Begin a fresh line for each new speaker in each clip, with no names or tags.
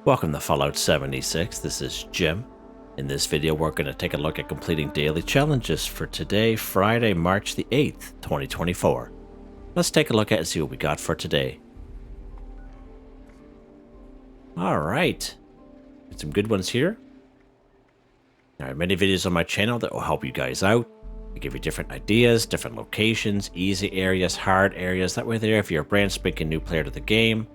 Welcome to Fallout 76, this is Jim. In this video we're going to take a look at completing daily challenges for today, Friday, March the 8th, 2024. Let's take a look at and see what we got for today. Alright, got some good ones here. There are many videos on my channel that will help you guys out. I give you different ideas, different locations, easy areas, hard areas. That way there, if you're a brand spanking new player to the game,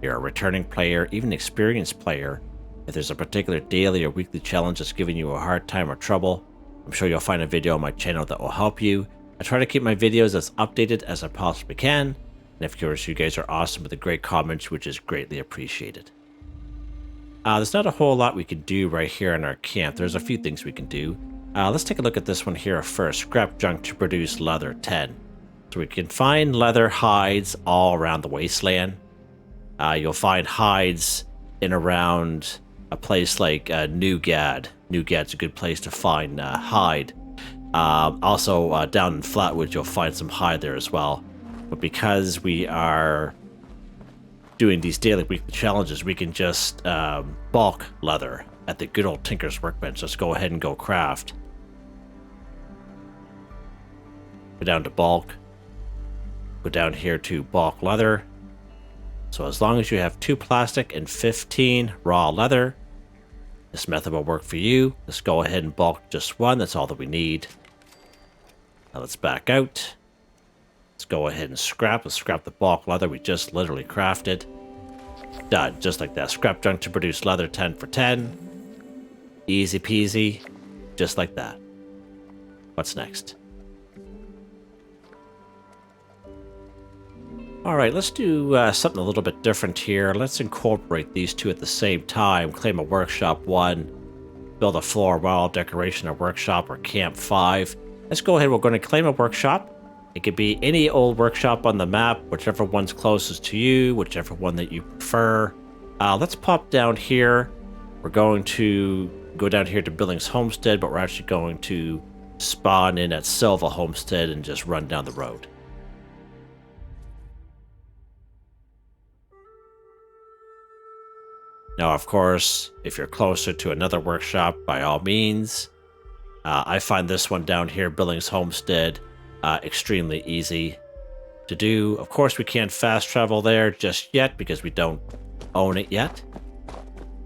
you're a returning player, even experienced player, if there's a particular daily or weekly challenge that's giving you a hard time or trouble, I'm sure you'll find a video on my channel that will help you. I try to keep my videos as updated as I possibly can, and of course you guys are awesome with the great comments, which is greatly appreciated. There's not a whole lot we can do right here in our camp. There's a few things we can do. Let's take a look at this one here first. Scrap junk to produce leather 10. So we can find leather hides all around the wasteland. You'll find hides in around a place like Newgad. Newgad's a good place to find hide. Also down in Flatwood you'll find some hide there as well. But because we are doing these daily weekly challenges, we can just bulk leather at the good old Tinker's Workbench. Let's go ahead and go craft. Go down to bulk. Go down here to bulk leather. So as long as you have 2 plastic and 15 raw leather, this method will work for you. Let's go ahead and bulk just 1. That's all that we need. Now let's back out. Let's go ahead and scrap. Let's scrap the bulk leather we just literally crafted. Done. Just like that. Scrap junk to produce leather 10 for 10. Easy peasy. Just like that. What's next? Alright, let's do something a little bit different here. Let's incorporate these two at the same time. Claim a workshop 1. Build a floor wall decoration or workshop or camp 5. Let's go ahead. We're going to claim a workshop. It could be any old workshop on the map, whichever one's closest to you, whichever one that you prefer. Let's pop down here. We're going to go down here to Billings Homestead, but we're actually going to spawn in at Silva Homestead and just run down the road. Now, of course, if you're closer to another workshop, by all means. I find this one down here, Billings Homestead, extremely easy to do. Of course, we can't fast travel there just yet because we don't own it yet.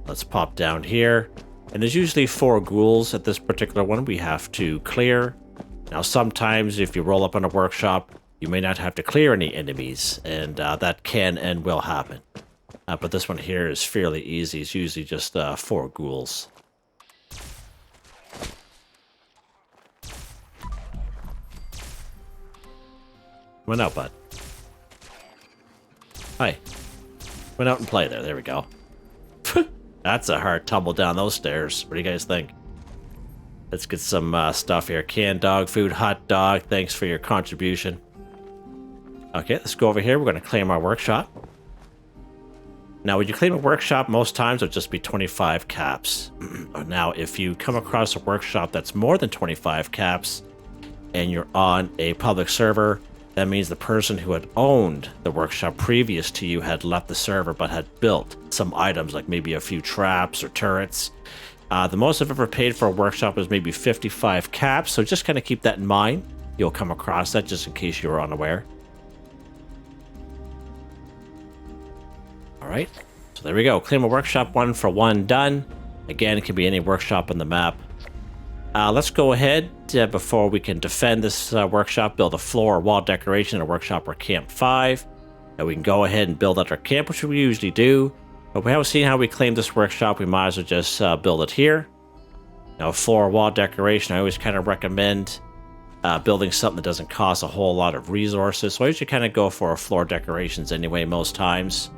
Let's pop down here. And there's usually 4 ghouls at this particular one we have to clear. Now, sometimes if you roll up on a workshop, you may not have to clear any enemies, and that can and will happen. But this one here is fairly easy. It's usually just 4 ghouls. Went out, bud. Hi. Went out and play there. There we go. That's a hard tumble down those stairs. What do you guys think? Let's get some stuff here. Canned dog food, hot dog. Thanks for your contribution. Okay, let's go over here. We're going to claim our workshop. Now, when you claim a workshop, most times it'll just be 25 caps. Now, if you come across a workshop that's more than 25 caps and you're on a public server, that means the person who had owned the workshop previous to you had left the server but had built some items, like maybe a few traps or turrets. The most I've ever paid for a workshop is maybe 55 caps, so just kind of keep that in mind. You'll come across that just in case you were unaware. Alright, so there we go. Claim a workshop 1 for 1 done. Again, it can be any workshop on the map. Let's go ahead, before we can defend this workshop, build a floor or wall decoration in a workshop or camp 5. And we can go ahead and build out our camp, which we usually do. But we haven't seen how we claim this workshop, we might as well just build it here. Now, floor or wall decoration, I always kind of recommend building something that doesn't cost a whole lot of resources. So I usually kind of go for floor decorations anyway, most times.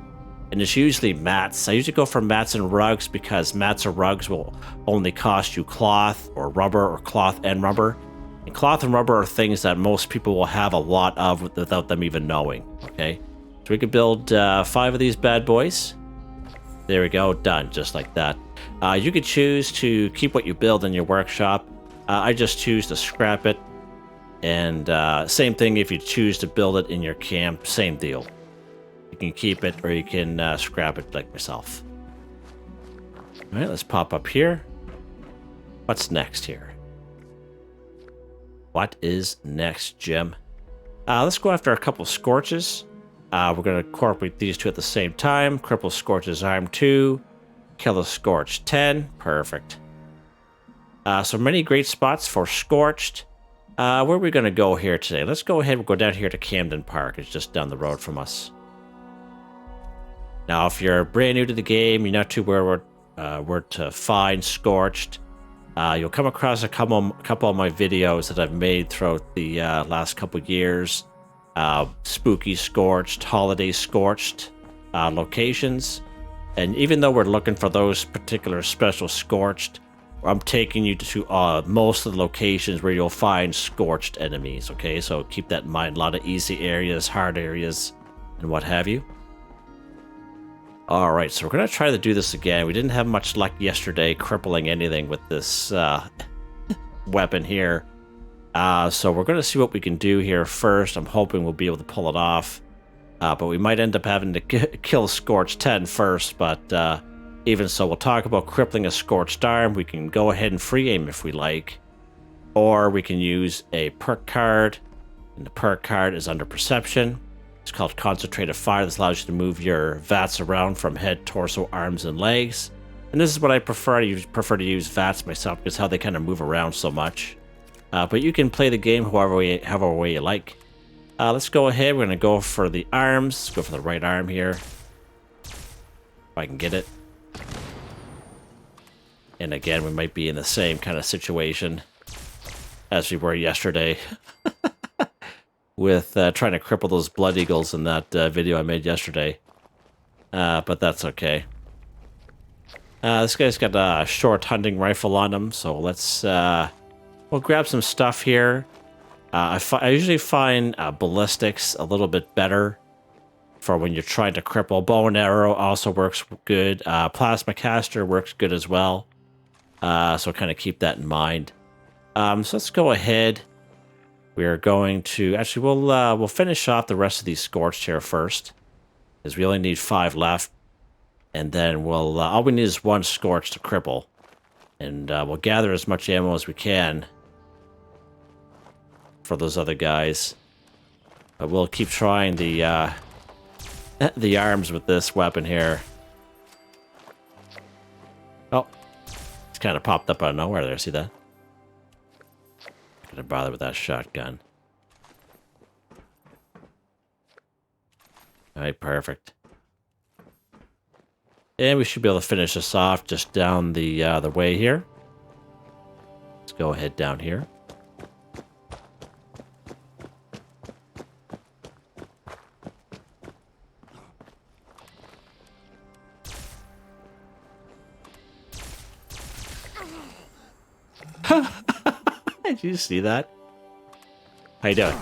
And it's usually mats. I usually go for mats and rugs because mats or rugs will only cost you cloth or rubber, or cloth and rubber. And cloth and rubber are things that most people will have a lot of without them even knowing. Okay, so we could build 5 of these bad boys. There we go, done, just like that. You could choose to keep what you build in your workshop. I just choose to scrap it. And same thing if you choose to build it in your camp, same deal. You can keep it or you can scrap it like myself. All right, let's pop up here. What's next here? What is next, Jim? Let's go after a couple Scorches. We're going to incorporate these two at the same time. Cripple Scorch's Arm 2. Kill a Scorched 10. Perfect. So many great spots for Scorched. Where are we going to go here today? Let's go ahead and go down here to Camden Park. It's just down the road from us. Now, if you're brand new to the game, you're not too aware where to find Scorched. You'll come across a couple of my videos that I've made throughout the last couple years. Spooky Scorched, Holiday Scorched locations. And even though we're looking for those particular special Scorched, I'm taking you to most of the locations where you'll find Scorched enemies, okay? So keep that in mind. A lot of easy areas, hard areas, and what have you. Alright, so we're going to try to do this again. We didn't have much luck yesterday crippling anything with this weapon here. So we're going to see what we can do here first. I'm hoping we'll be able to pull it off. But we might end up having to kill Scorched 10 first. But even so, we'll talk about crippling a Scorched arm. We can go ahead and free aim if we like. Or we can use a perk card. And the perk card is under perception. It's called Concentrated Fire. This allows you to move your VATS around from head, torso, arms, and legs. And this is what I prefer. I prefer to use VATS myself because how they kind of move around so much. But you can play the game however way you like. Let's go ahead. We're going to go for the arms. Let's go for the right arm here. If I can get it. And again, we might be in the same kind of situation as we were yesterday. With trying to cripple those blood eagles in that video I made yesterday. But that's okay. This guy's got a short hunting rifle on him, so let's we'll grab some stuff here. I usually find ballistics a little bit better for when you're trying to cripple. Bow and arrow also works good. Plasma caster works good as well. So kind of keep that in mind. So let's go ahead. We are going to actually we'll finish off the rest of these Scorched here first, because we only need 5 left, and then we'll all we need is 1 Scorched to cripple, and we'll gather as much ammo as we can for those other guys. But we'll keep trying the arms with this weapon here. Oh, it's kind of popped up out of nowhere there. See that? Gonna bother with that shotgun. Alright, perfect. And we should be able to finish this off just down the way here. Let's go ahead down here. Did you see that? How you doing?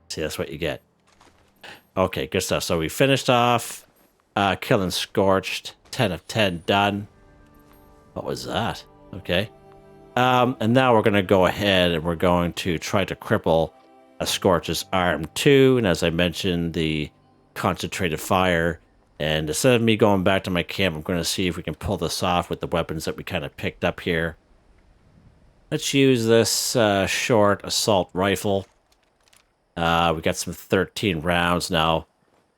See, that's what you get. Okay, good stuff. So we finished off killing Scorched. 10 of 10 done. What was that? Okay. And now we're going to go ahead and we're going to try to cripple a Scorch's Arm 2. And as I mentioned, the Concentrated Fire. And instead of me going back to my camp, I'm going to see if we can pull this off with the weapons that we kind of picked up here. Let's use this short assault rifle. We got some 13 rounds now.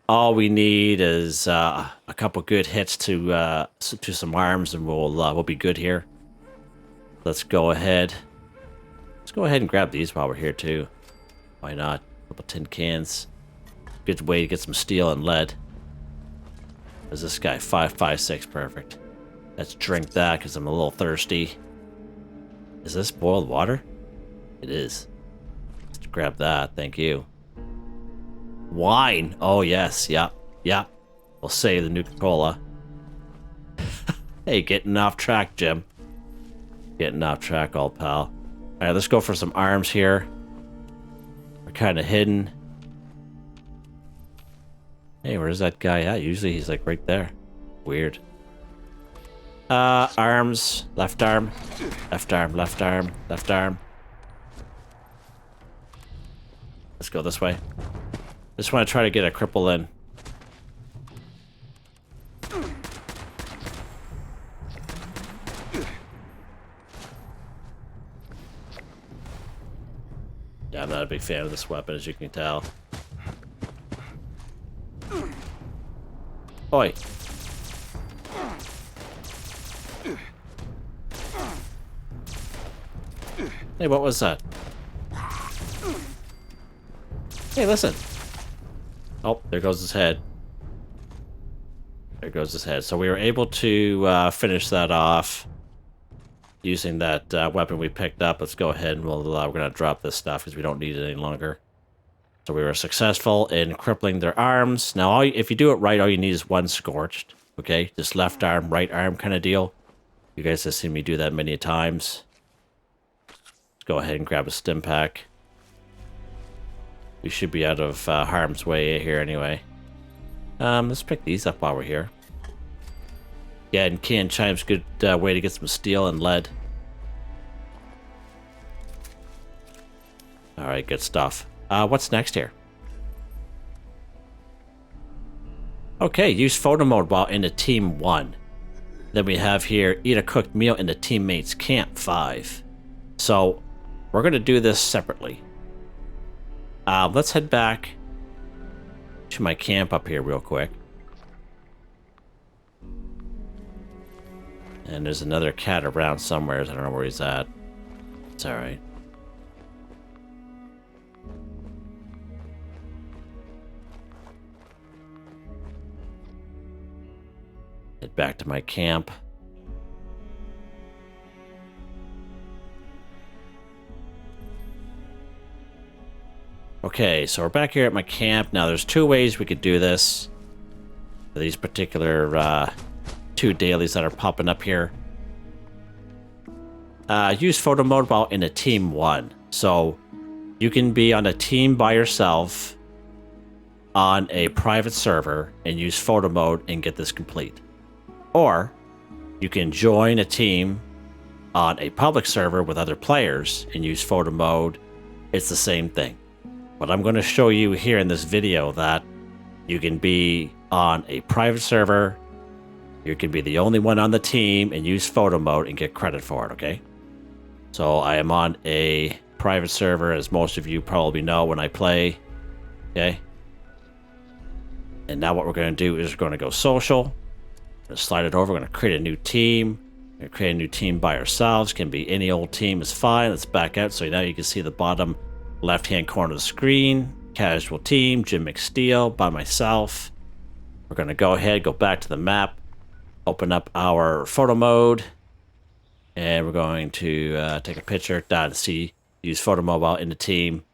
All we need is a couple good hits to some arms, and we'll be good here. Let's go ahead. Let's go ahead and grab these while we're here too. Why not? A couple tin cans. Good way to get some steel and lead. There's this guy, 556, perfect. Let's drink that because I'm a little thirsty. Is this boiled water? It is. Let's grab that, thank you. Wine! Oh yes, yep. We'll save the Nuka-Cola. Hey, getting off track, Jim. Getting off track, old pal. Alright, let's go for some arms here. We're kind of hidden. Hey, where's that guy at? Usually he's like right there. Weird. Arms. Left arm. Left arm, left arm, left arm. Let's go this way. Just want to try to get a cripple in. not a big fan of this weapon, as you can tell. Oi. Hey, what was that? Hey, listen. Oh, there goes his head. There goes his head. So we were able to finish that off using that weapon we picked up. Let's go ahead and we're going to drop this stuff because we don't need it any longer. So we were successful in crippling their arms. Now, if you do it right, all you need is one Scorched. Okay, just left arm, right arm kind of deal. You guys have seen me do that many times. Let's go ahead and grab a stim pack. We should be out of harm's way here anyway. Let's pick these up while we're here. Yeah, and can chime's a good way to get some steel and lead. Alright, good stuff. What's next here? Okay, use photo mode while in a team 1. Then we have here, eat a cooked meal in the teammate's camp 5. So, we're going to do this separately. Let's head back to my camp up here real quick. And there's another cat around somewhere. I don't know where he's at. It's alright. Head back to my camp. Okay, so we're back here at my camp. Now, there's two ways we could do this. For these particular two dailies that are popping up here. Use photo mode while in a team 1. So, you can be on a team by yourself on a private server and use photo mode and get this complete. Or, you can join a team on a public server with other players and use photo mode. It's the same thing. But I'm going to show you here in this video that you can be on a private server, you can be the only one on the team and use photo mode and get credit for it, okay? So I am on a private server, as most of you probably know when I play, okay? And now what we're going to do is we're going to go social. We're going to slide it over, we're going to create a new team. We're going to create a new team by ourselves, can be any old team is fine. Let's back out so now you can see the bottom left-hand corner of the screen, casual team, Jim McSteel, by myself. We're going to go ahead, go back to the map, open up our photo mode, and we're going to take a picture, use photo mode while in the team.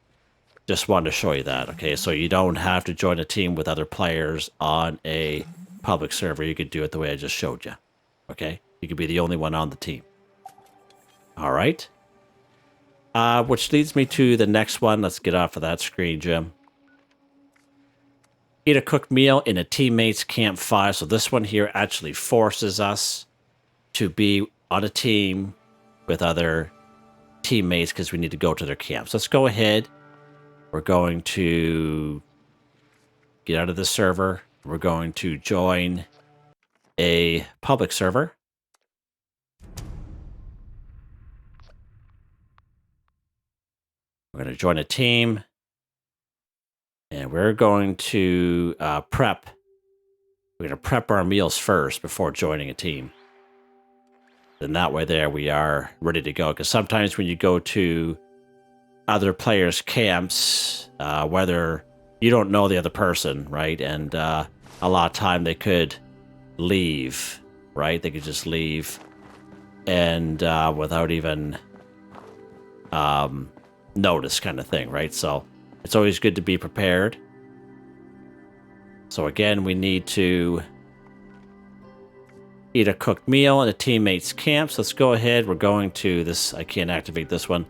Just wanted to show you that, okay? So you don't have to join a team with other players on a public server. You could do it the way I just showed you, okay? You could be the only one on the team. All right. Which leads me to the next one. Let's get off of that screen, Jim. Eat a cooked meal in a teammate's camp 5. So this one here actually forces us to be on a team with other teammates because we need to go to their camps. Let's go ahead. We're going to get out of the server. We're going to join a public server. We're going to join a team, and we're going to prep. We're going to prep our meals first before joining a team. Then that way there we are ready to go. Because sometimes when you go to other players' camps, whether you don't know the other person, right? And a lot of time they could leave, right? They could just leave and without even notice kind of thing, right? So it's always good to be prepared. So again, we need to eat a cooked meal in a teammate's camp. So let's go ahead. We're going to this. I can't activate this one.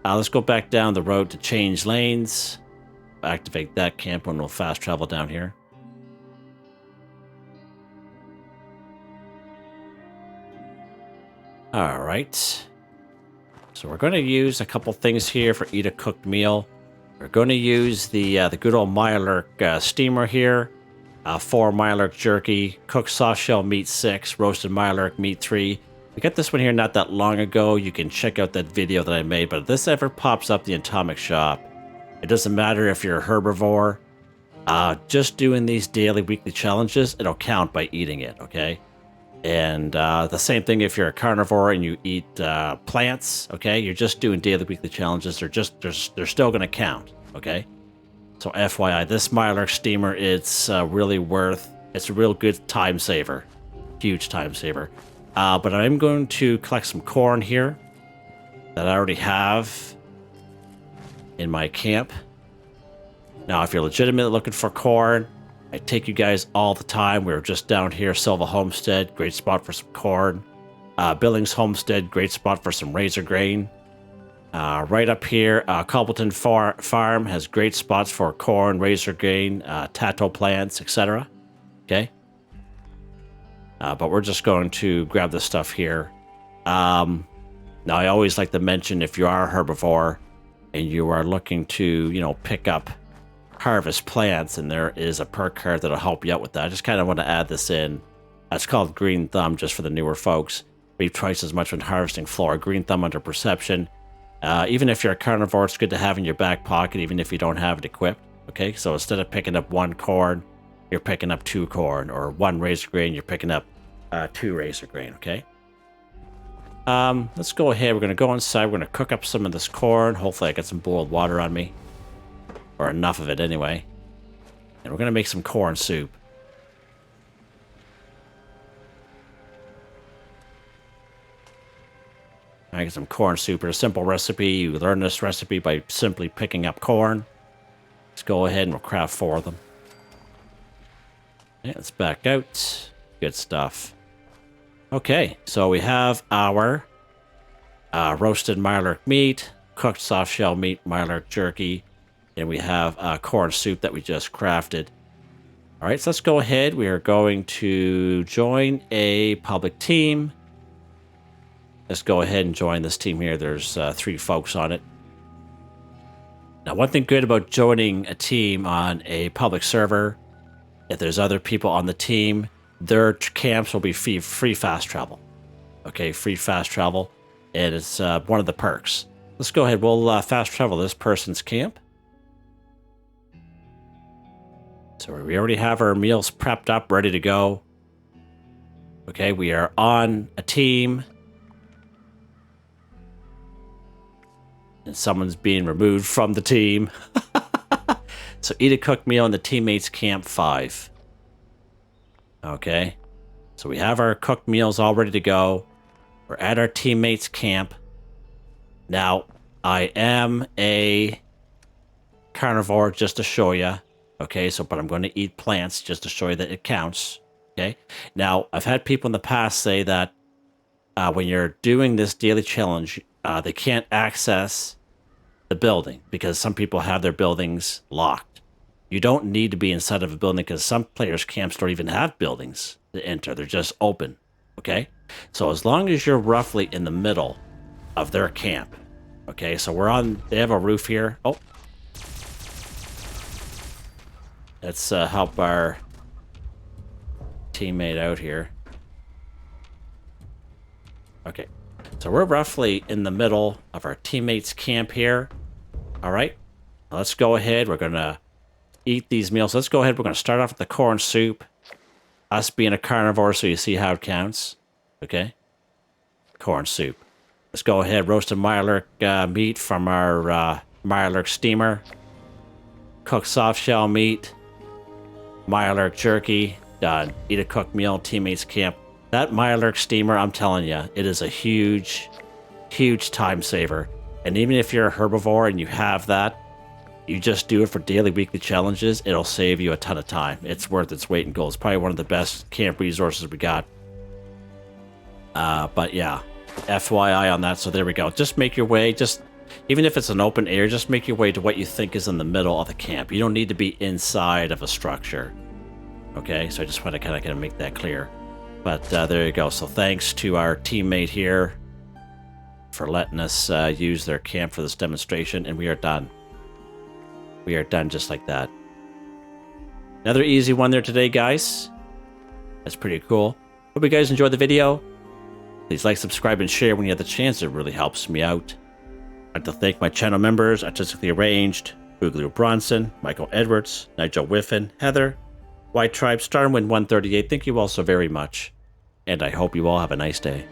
Let's go back down the road to change lanes. Activate that camp and we'll fast travel down here. All right. So we're going to use a couple things here for eat a cooked meal. We're going to use the good old Mirelurk steamer here. 4 Mirelurk jerky, cooked soft shell meat 6, roasted Mirelurk meat 3. We got this one here not that long ago. You can check out that video that I made. But if this ever pops up in the Atomic Shop, It doesn't matter if you're a herbivore. Just doing these daily, weekly challenges, it'll count by eating it, okay? And the same thing if you're a carnivore and you eat plants, okay? You're just doing daily, weekly challenges. They're still going to count, okay? So FYI, this Mirelurk steamer, it's really worth. It's a real good time saver, huge time saver. But I'm going to collect some corn here that I already have in my camp. Now, if you're legitimately looking for corn, I take you guys all the time. We're just down here, Silva Homestead, great spot for some corn. Billings Homestead, great spot for some razor grain. Right up here, Cobbleton Farm has great spots for corn, razor grain, tato plants, etc. Okay? But we're just going to grab this stuff here. Now, I always like to mention if you are a herbivore and you are looking to, pick up harvest plants, and there is a perk card that'll help you out with that. I just kind of want to add this in. It's called Green Thumb, just for the newer folks. Reap twice as much when harvesting flora. Green Thumb under perception. Even if you're a carnivore, it's good to have in your back pocket, even if you don't have it equipped. Okay, so instead of picking up 1 corn, you're picking up 2 corn, or 1 razor grain, you're picking up 2 razor grain. Okay. Let's go ahead. We're going to go inside. We're going to cook up some of this corn. Hopefully, I get some boiled water on me. Or enough of it anyway. And we're going to make some corn soup. I get some corn soup. It's a simple recipe. You learn this recipe by simply picking up corn. Let's go ahead and we'll craft 4 of them. Yeah, let's back out. Good stuff. Okay, so we have our roasted Mirelurk meat, cooked soft shell meat, Mirelurk jerky, and we have corn soup that we just crafted. All right, so let's go ahead. We are going to join a public team. Let's go ahead and join this team here. There's 3 folks on it. Now, one thing good about joining a team on a public server, if there's other people on the team, their camps will be free fast travel. Okay, free fast travel. And it's one of the perks. Let's go ahead. We'll fast travel this person's camp. So we already have our meals prepped up, ready to go. Okay, we are on a team. And someone's being removed from the team. So eat a cooked meal in the teammates' camp 5. Okay, so we have our cooked meals all ready to go. We're at our teammates' camp. Now, I am a carnivore, just to show you. Okay, so, but I'm going to eat plants just to show you that it counts. Okay, now, I've had people in the past say that when you're doing this daily challenge, they can't access the building because some people have their buildings locked. You don't need to be inside of a building because some players' camps don't even have buildings to enter. They're just open. Okay, so as long as you're roughly in the middle of their camp. Okay, so we're on, they have a roof here. Oh. Let's help our teammate out here. Okay, so we're roughly in the middle of our teammates' camp here. All right, let's go ahead. We're going to eat these meals. Let's go ahead. We're going to start off with the corn soup. Us being a carnivore, so you see how it counts. Okay, corn soup. Let's go ahead. Roasted Mirelurk meat from our Mirelurk steamer. Cooked soft shell meat. Mirelurk jerky, done. Eat a cooked meal, teammates camp. That Mirelurk steamer, I'm telling you, it is a huge, huge time saver. And even if you're a herbivore and you have that, you just do it for daily, weekly challenges, it'll save you a ton of time. It's worth its weight in gold. It's probably one of the best camp resources we got. But yeah, FYI on that. So there we go. Just make your way, even if it's an open area, just make your way to what you think is in the middle of the camp. You don't need to be inside of a structure. Okay, so I just want to kind of make that clear. But there you go. So thanks to our teammate here for letting us use their camp for this demonstration, and we are done. We are done just like that. Another easy one there today, guys. That's pretty cool. Hope you guys enjoyed the video. Please like, subscribe, and share when you have the chance. It really helps me out. I'd like to thank my channel members, Artistically Arranged, Boogaloo Bronson, Michael Edwards, Nigel Wiffen, Heather, Whitetribe, Starwind138, thank you all so very much. And I hope you all have a nice day.